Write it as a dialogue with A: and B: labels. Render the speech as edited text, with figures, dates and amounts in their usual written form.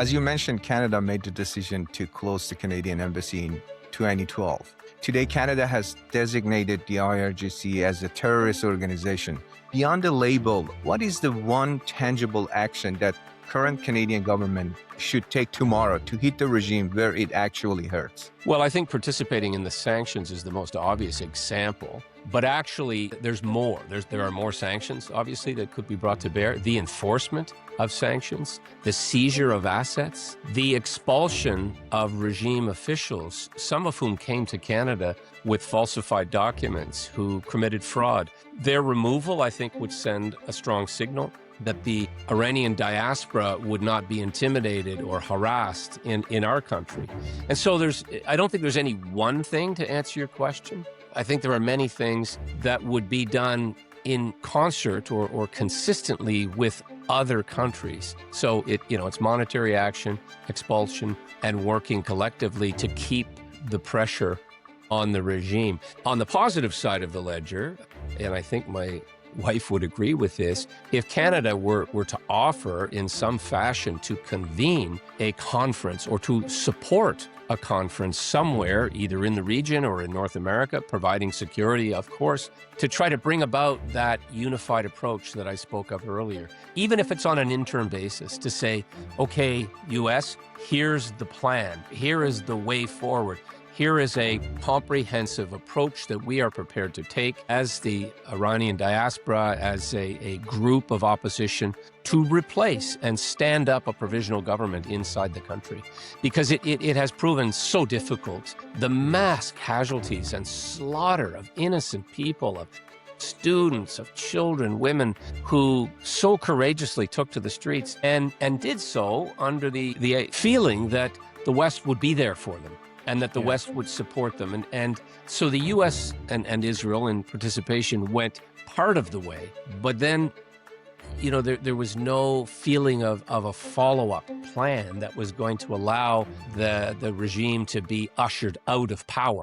A: As you mentioned, Canada made the decision to close the Canadian embassy in 2012. Today, Canada has designated the IRGC as a terrorist organization. Beyond the label, what is the one tangible action that current Canadian government should take tomorrow to hit the regime where it actually hurts?
B: Well, I think participating in the sanctions is the most obvious example. But actually, there's more. There are more sanctions, obviously, that could be brought to bear. The enforcement of sanctions, the seizure of assets, the expulsion of regime officials, some of whom came to Canada with falsified documents, who committed fraud. Their removal, I think, would send a strong signal that the Iranian diaspora would not be intimidated or harassed in our country. And so I don't think there's any one thing to answer your question. I think there are many things that would be done in concert or consistently with other countries. So it's monetary action, expulsion, and working collectively to keep the pressure on the regime. On the positive side of the ledger, and I think my wife would agree with this, if Canada were to offer in some fashion to convene a conference or to support a conference somewhere, either in the region or in North America, providing security, of course, to try to bring about that unified approach that I spoke of earlier, even if it's on an interim basis, to say, okay, US, here's the plan, here is the way forward. Here is a comprehensive approach that we are prepared to take as the Iranian diaspora, as a group of opposition, to replace and stand up a provisional government inside the country. Because it has proven so difficult. The mass casualties and slaughter of innocent people, of students, of children, women, who so courageously took to the streets and did so under the feeling that the West would be there for them, and that the West would support them. And so the U.S. and Israel in participation went part of the way, but then, there was no feeling of a follow-up plan that was going to allow the regime to be ushered out of power.